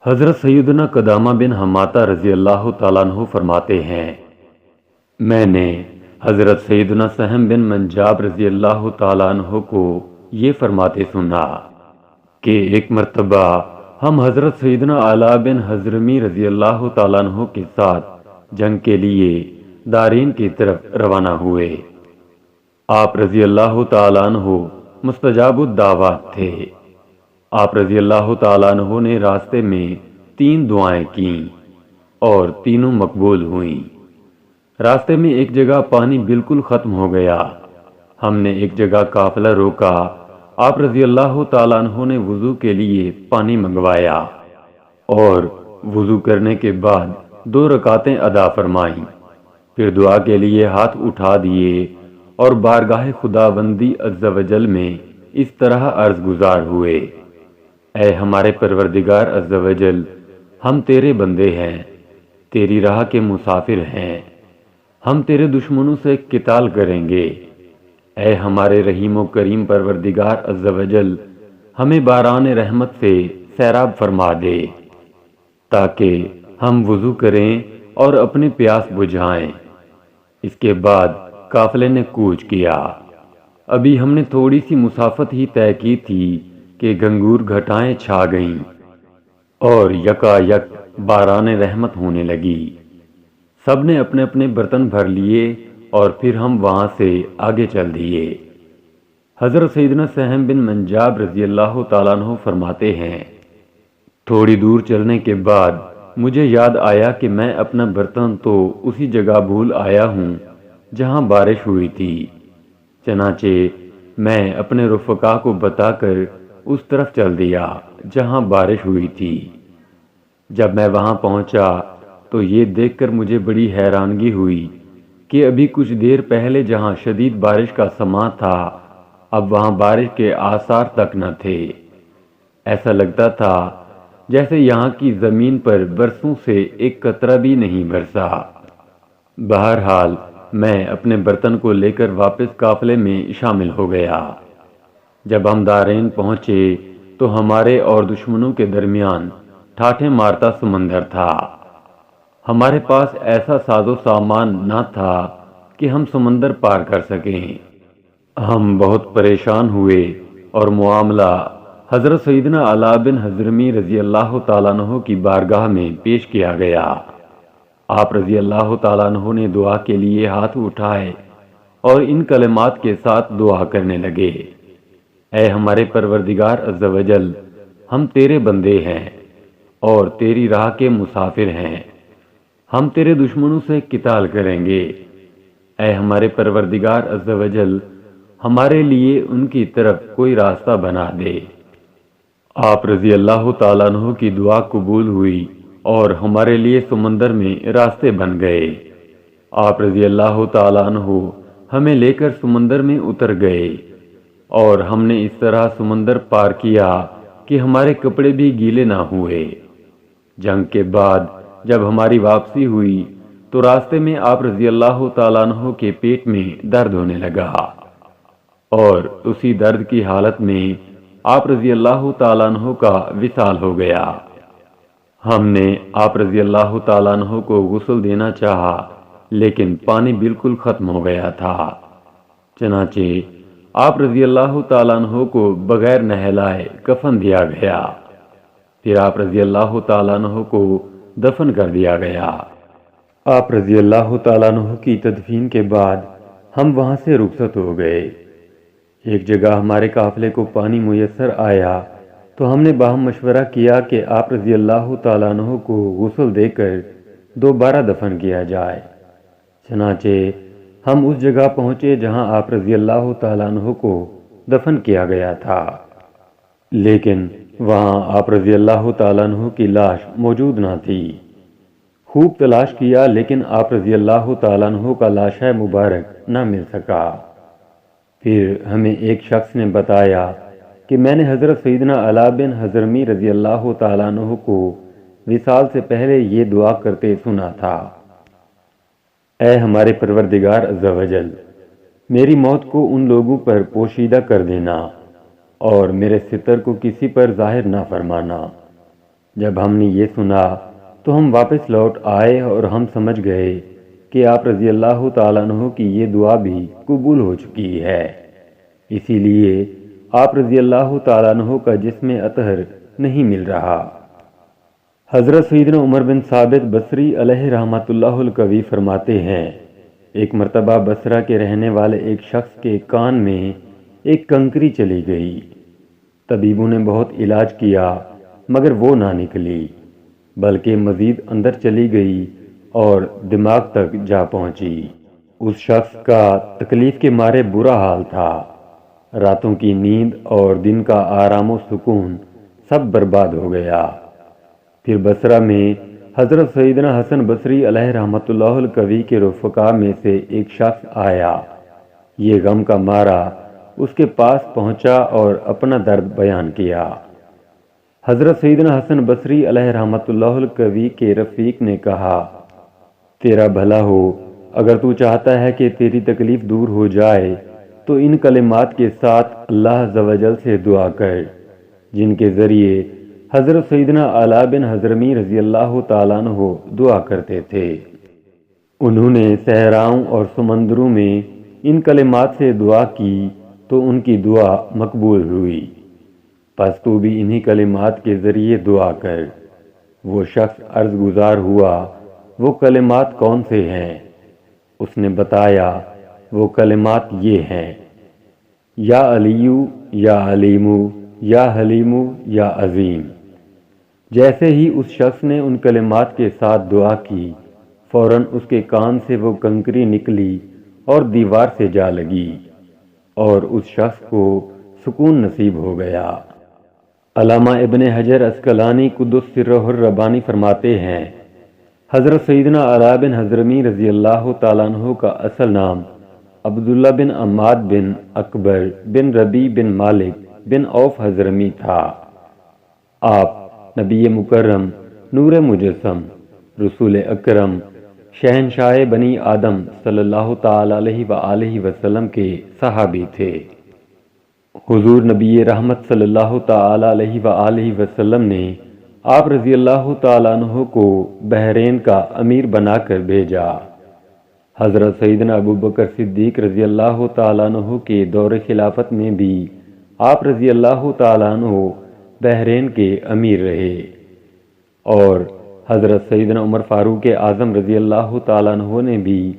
حضرت سیدنا قدامہ بن حماتہ رضی اللہ تعالیٰ عنہ فرماتے ہیں، میں نے حضرت سیدنا سہم بن منجاب رضی اللہ تعالیٰ عنہ کو یہ فرماتے سنا کہ ایک مرتبہ ہم حضرت سیدنا علا بن حضرمی رضی اللہ تعالیٰ عنہ کے ساتھ جنگ کے لیے دارین کی طرف روانہ ہوئے۔ آپ رضی اللہ تعالیٰ عنہ مستجاب الدعوات تھے۔ آپ رضی اللہ تعالیٰ عنہ نے راستے میں 3 دعائیں کیں اور تینوں مقبول ہوئیں۔ راستے میں ایک جگہ پانی بالکل ختم ہو گیا۔ ہم نے ایک جگہ قافلہ روکا۔ آپ رضی اللہ تعالیٰ عنہ نے وضو کے لیے پانی منگوایا اور وضو کرنے کے بعد 2 رکعتیں ادا فرمائیں، پھر دعا کے لیے ہاتھ اٹھا دیے اور بارگاہ خداوندی عز و جل میں اس طرح عرض گزار ہوئے، اے ہمارے پروردگار عز و جل، ہم تیرے بندے ہیں، تیری راہ کے مسافر ہیں، ہم تیرے دشمنوں سے قتال کریں گے۔ اے ہمارے رحیم و کریم پروردگار عز و جل، ہمیں باران رحمت سے سیراب فرما دے تاکہ ہم وضو کریں اور اپنی پیاس بجھائیں۔ اس کے بعد قافلے نے کوچ کیا۔ ابھی ہم نے تھوڑی سی مسافت ہی طے کی تھی کہ گھنگور گھٹائیں چھا گئیں اور یکا یک باران رحمت ہونے لگی۔ سب نے اپنے اپنے برتن بھر لیے اور پھر ہم وہاں سے آگے چل دیے۔ حضرت سیدنا سہم بن منجاب رضی اللہ تعالیٰ عنہ فرماتے ہیں، تھوڑی دور چلنے کے بعد مجھے یاد آیا کہ میں اپنا برتن تو اسی جگہ بھول آیا ہوں جہاں بارش ہوئی تھی۔ چنانچہ میں اپنے رفقا کو بتا کر اس طرف چل دیا جہاں بارش ہوئی تھی۔ جب میں وہاں پہنچا تو یہ دیکھ کر مجھے بڑی حیرانگی ہوئی کہ ابھی کچھ دیر پہلے جہاں شدید بارش کا سماں تھا، اب وہاں بارش کے آثار تک نہ تھے۔ ایسا لگتا تھا جیسے یہاں کی زمین پر برسوں سے ایک قطرہ بھی نہیں برسا۔ بہرحال میں اپنے برتن کو لے کر واپس قافلے میں شامل ہو گیا۔ جب ہم دارین پہنچے تو ہمارے اور دشمنوں کے درمیان ٹھاٹھیں مارتا سمندر تھا۔ ہمارے پاس ایسا ساز و سامان نہ تھا کہ ہم سمندر پار کر سکیں۔ ہم بہت پریشان ہوئے اور معاملہ حضرت سیدنا علا بن حضرمی رضی اللہ تعالیٰ عنہ کی بارگاہ میں پیش کیا گیا۔ آپ رضی اللہ تعالیٰ عنہ نے دعا کے لیے ہاتھ اٹھائے اور ان کلمات کے ساتھ دعا کرنے لگے، اے ہمارے پروردگار عز و جل، ہم تیرے بندے ہیں اور تیری راہ کے مسافر ہیں، ہم تیرے دشمنوں سے قتال کریں گے۔ اے ہمارے پروردگار عز و جل، ہمارے لیے ان کی طرف کوئی راستہ بنا دے۔ آپ رضی اللہ تعالیٰ عنہ کی دعا قبول ہوئی اور ہمارے لیے سمندر میں راستے بن گئے۔ آپ رضی اللہ تعالیٰ عنہ ہمیں لے کر سمندر میں اتر گئے اور ہم نے اس طرح سمندر پار کیا کہ ہمارے کپڑے بھی گیلے نہ ہوئے۔ جنگ کے بعد جب ہماری واپسی ہوئی تو راستے میں آپ رضی اللہ تعالیٰ عنہ کے پیٹ میں درد ہونے لگا اور اسی درد کی حالت میں آپ رضی اللہ تعالیٰ عنہ کا وصال ہو گیا۔ ہم نے آپ رضی اللہ تعالیٰ عنہ کو غسل دینا چاہا لیکن پانی بالکل ختم ہو گیا تھا۔ چنانچہ آپ رضی اللہ تعالیٰ عنہ کو بغیر نہلائے کفن دیا گیا، پھر آپ رضی اللہ تعالیٰ عنہ کو دفن کر دیا گیا۔ آپ رضی اللہ تعالیٰ عنہ کی تدفین کے بعد ہم وہاں سے رخصت ہو گئے۔ ایک جگہ ہمارے قافلے کو پانی میسر آیا تو ہم نے باہم مشورہ کیا کہ آپ رضی اللہ تعالیٰ عنہ کو غسل دے کر دوبارہ دفن کیا جائے۔ چنانچہ ہم اس جگہ پہنچے جہاں آپ رضی اللہ تعالیٰ عنہ کو دفن کیا گیا تھا، لیکن وہاں آپ رضی اللہ تعالیٰ عنہ کی لاش موجود نہ تھی۔ خوب تلاش کیا لیکن آپ رضی اللہ تعالیٰ عنہ کا لاشہ مبارک نہ مل سکا۔ پھر ہمیں ایک شخص نے بتایا کہ میں نے حضرت سیدنا علا بن حضرمی رضی اللہ تعالیٰ عنہ کو وصال سے پہلے یہ دعا کرتے سنا تھا، اے ہمارے پروردگار عز و جل، میری موت کو ان لوگوں پر پوشیدہ کر دینا اور میرے ستر کو کسی پر ظاہر نہ فرمانا۔ جب ہم نے یہ سنا تو ہم واپس لوٹ آئے اور ہم سمجھ گئے کہ آپ رضی اللہ تعالیٰ عنہ کی یہ دعا بھی قبول ہو چکی ہے، اسی لیے آپ رضی اللہ تعالیٰ عنہ کا جسم اطہر نہیں مل رہا۔ حضرت سیدنا عمر بن ثابت بصری علیہ رحمۃ اللہ القوی فرماتے ہیں، ایک مرتبہ بصرہ کے رہنے والے ایک شخص کے کان میں ایک کنکری چلی گئی۔ طبیبوں نے بہت علاج کیا مگر وہ نہ نکلی، بلکہ مزید اندر چلی گئی اور دماغ تک جا پہنچی۔ اس شخص کا تکلیف کے مارے برا حال تھا، راتوں کی نیند اور دن کا آرام و سکون سب برباد ہو گیا۔ پھر بصرہ میں حضرت سیدنا حسن بصری علیہ رحمۃ اللہ القوی کے رفقا میں سے ایک شخص آیا۔ یہ غم کا مارا اس کے پاس پہنچا اور اپنا درد بیان کیا۔ حضرت سیدنا حسن بصری علیہ رحمۃ اللہ القوی کے رفیق نے کہا، تیرا بھلا ہو، اگر تو چاہتا ہے کہ تیری تکلیف دور ہو جائے تو ان کلمات کے ساتھ اللہ عز و جل سے دعا کر، جن کے ذریعے حضرت سیدنا علا بن حضرمی رضی اللہ تعالیٰ عنہ دعا کرتے تھے۔ انہوں نے صحراؤں اور سمندروں میں ان کلمات سے دعا کی تو ان کی دعا مقبول ہوئی۔ پس تو بھی انہی کلمات کے ذریعے دعا کر۔ وہ شخص عرض گزار ہوا، وہ کلمات کون سے ہیں؟ اس نے بتایا، وہ کلمات یہ ہیں، یا علیو یا علیمو یا حلیمو یا عظیم۔ جیسے ہی اس شخص نے ان کلمات کے ساتھ دعا کی، فوراً اس کے کان سے وہ کنکری نکلی اور دیوار سے جا لگی اور اس شخص کو سکون نصیب ہو گیا۔ علامہ ابن حجر عسقلانی قدس سرہ الربانی فرماتے ہیں، حضرت سیدنا علا بن حضرمی رضی اللہ تعالیٰ عنہ کا اصل نام عبداللہ بن عماد بن اکبر بن ربی بن مالک بن عوف حضرمی تھا۔ آپ نبی مکرم، نور مجسم، رسول اکرم، شہنشاہ بنی آدم صلی اللہ تعالی علیہ وآلہ وسلم کے صحابی تھے۔ حضور نبی رحمت صلی اللہ تعالی علیہ وآلہ وسلم نے آپ رضی اللہ تعالیٰ عنہ کو بحرین کا امیر بنا کر بھیجا۔ حضرت سیدنا ابو بکر صدیق رضی اللہ تعالیٰ عنہ کے دور خلافت میں بھی آپ رضی اللہ تعالیٰ عنہ بحرین کے امیر رہے، اور حضرت سیدنا عمر فاروق اعظم رضی اللہ تعالیٰ عنہ نے بھی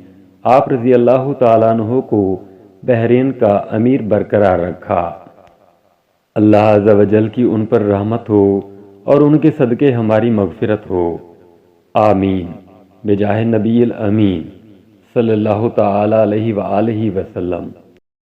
آپ رضی اللہ تعالیٰ عنہ کو بحرین کا امیر برقرار رکھا۔ اللہ عز و جل کی ان پر رحمت ہو اور ان کے صدقے ہماری مغفرت ہو، آمین، بجاہ نبی الامین صلی اللہ تعالی علیہ وآلہ وسلم۔